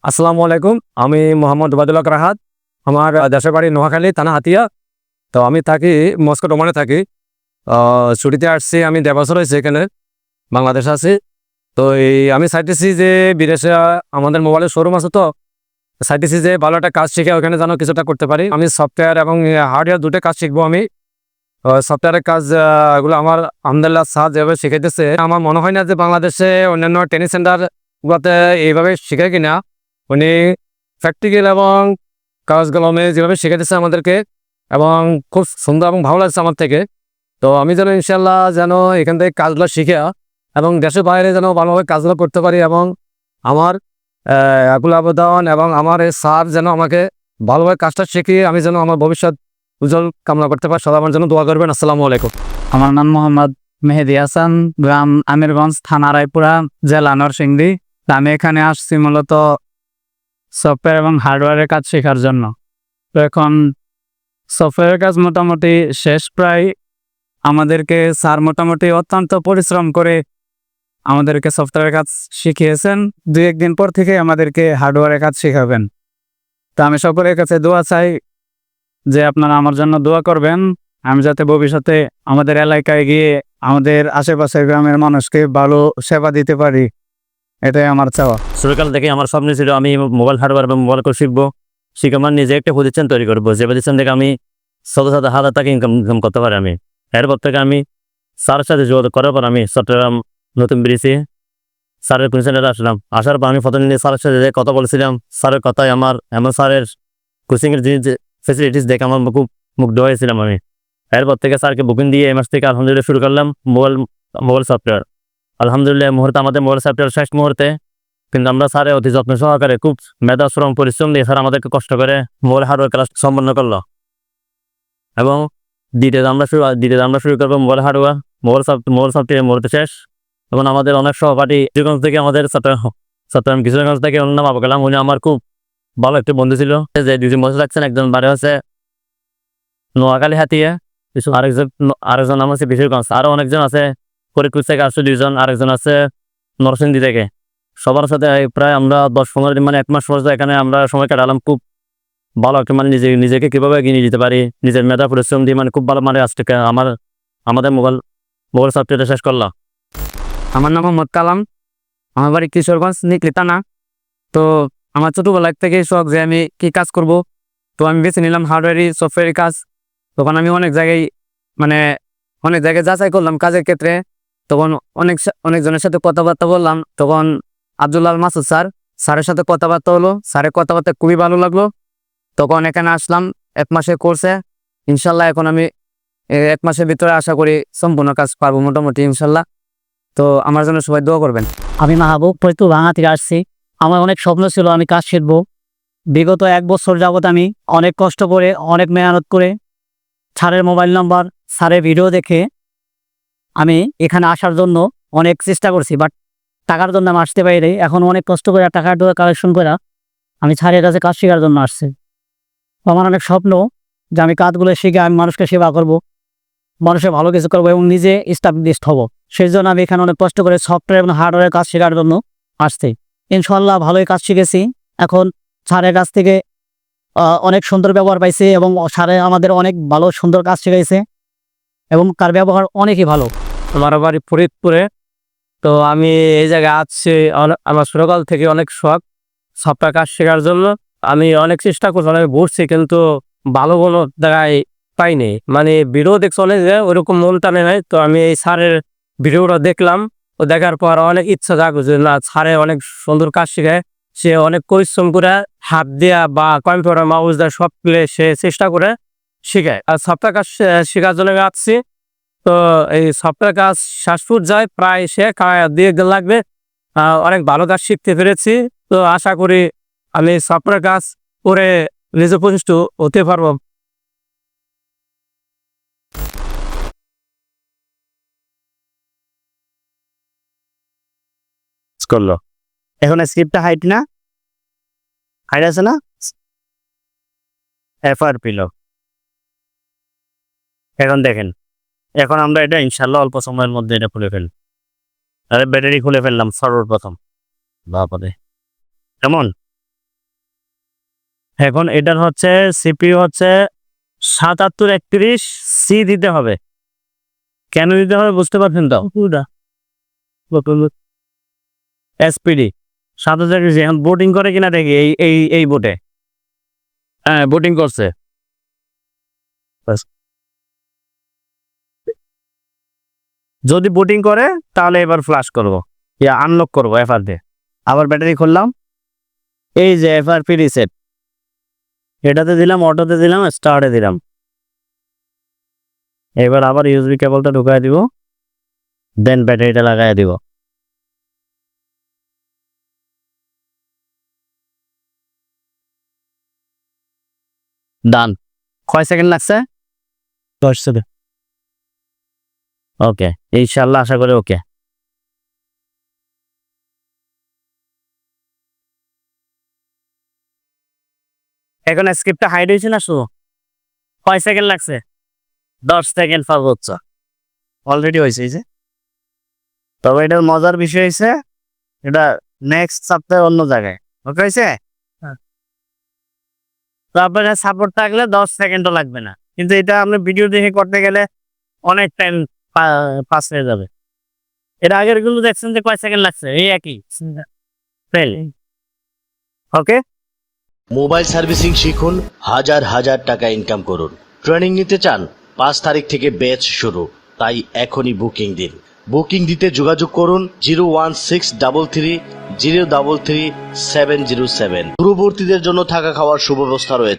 আসসালামু আলাইকুম। আমি মোহাম্মদ ওবায়দুল হক রাহাত। আমার দেশের বাড়ি নোয়াখালী, থানা হাতিয়া। তো আমি থাকি মস্কো, ওমানে থাকি। ছুটিতে আসছি, আমি ১.৫ বছর হয়েছে এখানে বাংলাদেশে আছি। তো আমি চাইতেছি যে বিদেশে আমাদের মোবাইলের শোরুম আছে, তো চাইতেছি যে ভালো একটা কাজ শিখে ওখানে যেন কিছুটা করতে পারি। আমি সফটওয়্যার এবং হার্ডওয়্যার দুটো কাজ শিখবো আমি। সফটওয়্যারের কাজ এগুলো আমার আলহামদুলিল্লাহ স্যার যেভাবে শিখাইতেছে, আমার মনে হয় না যে বাংলাদেশে অন্যান্য ট্রেনিং সেন্টারগুলোতে এইভাবে শেখায় কিনা। উনি প্র্যাকটিক্যাল এবং কাজগুলো যেভাবে শিখাইতেছে আমাদেরকে, এবং খুব সুন্দর এবং ভালো লাগছে আমার থেকে। তো আমি যেন ইনশাল্লাহ যেন এখান থেকে কাজগুলো শিখে এবং দেশের বাইরে যেন ভালোভাবে কাজগুলো করতে পারি, এবং আমার আকুল আবেদন এবং আমার এই স্যার যেন আমাকে ভালোভাবে কাজটা শিখিয়ে আমি যেন আমার ভবিষ্যৎ উজ্জ্বল কামনা করতে পারি। সবাই আমার জন্য দোয়া করবেন। আসসালামু আলাইকুম। আমার নাম মোহাম্মদ মেহেদি হাসান, গ্রাম আমিরগঞ্জ, থানা রায়পুরা, জেলা নরসিংদী। তা আমি এখানে আসছি মূলত সফটওয়্যার এবং হার্ডওয়্যারের কাজ শেখার জন্য। তো এখন সফটওয়্যারের কাজ মোটামুটি শেষ প্রায়। আমাদেরকে স্যার মোটামুটি অত্যন্ত পরিশ্রম করে আমাদেরকে সফটওয়্যারের কাজ শিখিয়েছেন। ২-১ দিন পর থেকে আমাদেরকে হার্ডওয়্যারের কাজ শেখাবেন। তা আমি সকলের কাছে দোয়া চাই যে আপনারা আমার জন্য দোয়া করবেন, আমি যাতে ভবিষ্যতে আমাদের এলাকায় গিয়ে আমাদের আশেপাশের গ্রামের মানুষকে ভালো সেবা দিতে পারি, এটাই আমার চাওয়া। ছোটকাল থেকে আমার স্বপ্ন ছিল আমি মোবাইল হার্ডওয়্যার এবং মোবাইল কোর্স শিখবো, শিখে আমার নিজে একটা প্রতিষ্ঠান তৈরি করবো, যে প্রতিষ্ঠান থেকে আমি শত শত হাজার টাকা ইনকাম করতে পারি। আমি এরপর থেকে আমি স্যারের সাথে যোগাযোগ করার পর আমি চট্টগ্রাম নতুন ব্রিজে স্যারের কোচিং সেন্টারে আসলাম। আসার পর আমি প্রথম দিন স্যারের সাথে কথা বলেছিলাম। স্যারের কথায় আমার এমন স্যারের কোচিংয়ের যে ফেসিলিটিস দেখে আমার খুব মুগ্ধ হয়েছিলাম আমি। এরপর থেকে স্যারকে বুকিং দিয়ে এই মাস থেকে আলহামদুলিল্লাহ শুরু করলাম মোবাইল সফটওয়্যার। আলহামদুলিল্লাহ মুহূর্তে আমাদের মোবাইল সফটওয়্যার শেষ মুহূর্তে, কিন্তু আমরা স্যারে অতি যত্ন সহকারে খুব মেধা শ্রম পরিশ্রম দিয়ে স্যার আমাদেরকে কষ্ট করে মোবাইল হার্ডওয়্যার ক্লাস সম্পন্ন করলো। এবং দ্বিতীয়ত আমরা শুরু করবো মোবাইল হার্ডওয়্যার, মোবাইল সফটওয়্যার মুহূর্তে শেষ। এবং আমাদের অনেক সহপাঠী কিশোরগঞ্জ থেকে, আমাদের চট্টগ্রাম কিশোরগঞ্জ থেকে অন্য নাম আবু কালাম, উনি আমার খুব ভালো একটা বন্ধু ছিল, যে 2 বছর লাগছেন। একজন বাড়ি হচ্ছে নোয়াখালী হাতিয়া, আরেকজন নাম হচ্ছে কিশোরগঞ্জ, আরও অনেকজন আছে। ফরিদপুর থেকে আসছে 2 জন, আরেকজন আছে নরসিংদী থেকে। সবার সাথে প্রায় আমরা 10-15 দিন, মানে 1 মাস পর্যন্ত এখানে আমরা সময় কাটালাম। খুব ভালো একটা, মানে নিজেকে কীভাবে এগিয়ে নিয়ে যেতে পারি নিজের মেধা পরিশ্রম দিয়ে, মানে খুব ভালো, মানে আজকে আমাদের মোবাইল সফটওয়্যারটা শেষ করলাম। আমার নাম মোহাম্মদ কালাম, আমার বাড়ি কিশোরগঞ্জ নিকলি থানা। তো আমার ছোটোবেলা থেকে শখ যে আমি কি কাজ করব, তো আমি বেছে নিলাম হার্ডওয়্যারই সফটওয়্যারের কাজ। তখন আমি অনেক জায়গায় যাচাই করলাম কাজের ক্ষেত্রে। তখন অনেকজনের সাথে কথাবার্তা বললাম। তখন আব্দুল্লাহ মাসুদ স্যারের সাথে কথাবার্তা হলো। স্যারের কথাবার্তা খুবই ভালো লাগলো। তখন এখানে আসলাম 1 মাসের কোর্সে। ইনশাল্লাহ এখন আমি 1 মাসের ভিতরে আশা করি সম্পূর্ণ কাজ পারবো মোটামুটি ইনশাল্লাহ। তো আমার জন্য সবাই দোয়া করবেন। আমি মাহবুব, ফরিদপুর ভাঙা থেকে আসছি। আমার অনেক স্বপ্ন ছিল আমি কাজ শিখবো। বিগত 1 বছর যাবত আমি অনেক কষ্ট করে, অনেক মেহনত করে, স্যারের মোবাইল নাম্বার, স্যারের ভিডিও দেখে আমি এখানে আসার জন্য অনেক চেষ্টা করছি, বাট টাকার জন্য আমি আসতে পারি। এখন অনেক কষ্ট করে টাকা কালেকশন করে আমি স্যারের কাছে কাজ শেখার জন্য আসছি। আমার অনেক স্বপ্ন যে আমি কাজগুলো শিখে আমি মানুষকে সেবা করব, মানুষের ভালো কিছু করবো এবং নিজে এস্টাবলিশড হব। সেই জন্য আমি এখানে অনেক কষ্ট করে সফটওয়্যার এবং হার্ডওয়্যারের কাজ শেখার জন্য আসছি। ইনশাল্লাহ ভালোই কাজ শিখেছি। এখন স্যারের কাছ থেকে অনেক সুন্দর ব্যবহার পাইছে এবং স্যারে আমাদের অনেক ভালো সুন্দর কাজ শিখাইছে এবং তার ব্যবহার অনেকই ভালো। আমার বাড়ি ফরিদপুরে। তো আমি এই জায়গায় আসছি, আমার ছোটকাল থেকে অনেক শখ সফটওয়্যার কাজ শেখার জন্য। আমি অনেক চেষ্টা করছি, অনেক ঘুরছি, কিন্তু ভালো কোনো জায়গায় পাইনি। মানে ভিডিও দেখছি অনেক, ওইরকম মন টানে নাই। তো আমি এই স্যারের ভিডিওটা দেখলাম, ও দেখার পর অনেক ইচ্ছা জাগলো যে না, স্যারে অনেক সুন্দর কাজ শেখায়। সে অনেক পরিশ্রম করে হাত দেওয়া বা কম্পিউটার মাউস দেওয়া সব প্লে সে চেষ্টা করে শেখায়। আর সফটওয়্যার কাজ শেখার জন্য আমি আসছি। তো এই সফটওয়্যার কাজ শেষ যায় প্রায়, সে 2 দিন লাগবে। অনেক ভালো কাজ শিখতে পেরেছি। তো আশা করি আমি সফটওয়্যার কাজ করে নিজে প্রতিষ্ঠিত হতে পারবো। করলো এখন স্ক্রিপ্টটা হাইট আছে না, এফআর পিল। এখন দেখেন, এখন আমরা এটা ইনশাল্লাহ অল্প সময়ের মধ্যে এটা খুলে ফেলব। ব্যাটারি খুলে ফেললাম সর্বপ্রথম, বাবারে কেমন এখন এটার হচ্ছে সিপিইউ হচ্ছে 7731C দিতে হবে। কেন দিতে হবে বুঝতে পারছেন তো? SPD 7731 এখন বোটিং করে কিনা দেখি এই বোটে। হ্যাঁ বোটিং করছে। যদি বোটিং করে তাহলে এবার ফ্লাশ করব, ইয়া আনলক করব এফআর দিয়ে। আবার ব্যাটারি খুললাম, এই যে এফআরপি রিসেট, এটাতে দিলাম, অটোতে দিলাম, স্টার্টে দিলাম। এবার আবার ইউএসবি কেবলটা ঢুকাই দিব, দেন ব্যাটারিটা লাগাই দিব। ডান। কয় সেকেন্ড লাগছে? 10 সেকেন্ড। ওকে, ইনশাআল্লাহ আশা করি ওকে। এখন স্ক্রিপ্টটা হাইড হয়েছে না শুধু? কয় সেকেন্ড লাগছে? 10 সেকেন্ড সর্বোচ্চ অলরেডি হয়েছে। এই যে তবে এটার মজার বিষয় হয়েছে এটা নেক্সট সপ্তাহে অন্য জায়গায় ওকে হয়েছে। তো আপনার সাপোর্ট থাকলে 10 সেকেন্ডও লাগবে না, কিন্তু এটা আপনি ভিডিও দেখে করতে গেলে অনেক টাইম পাস হয়ে যাবে। এর আগের গুলো দেখছেন যে কয় সেকেন্ড লাগছে, এই একই। ওকে, মোবাইল সার্ভিসিং শিখুন, হাজার হাজার টাকা ইনকাম করুন। ট্রেনিং নিতে চান? 5 তারিখ থেকে ব্যাচ শুরু, তাই এখনই বুকিং দিন। বুকিং দিতে যোগাযোগ করুন 01633 033 707। দূরবর্তীদের জন্য থাকা খাওয়ার সুব্যবস্থা রয়েছে।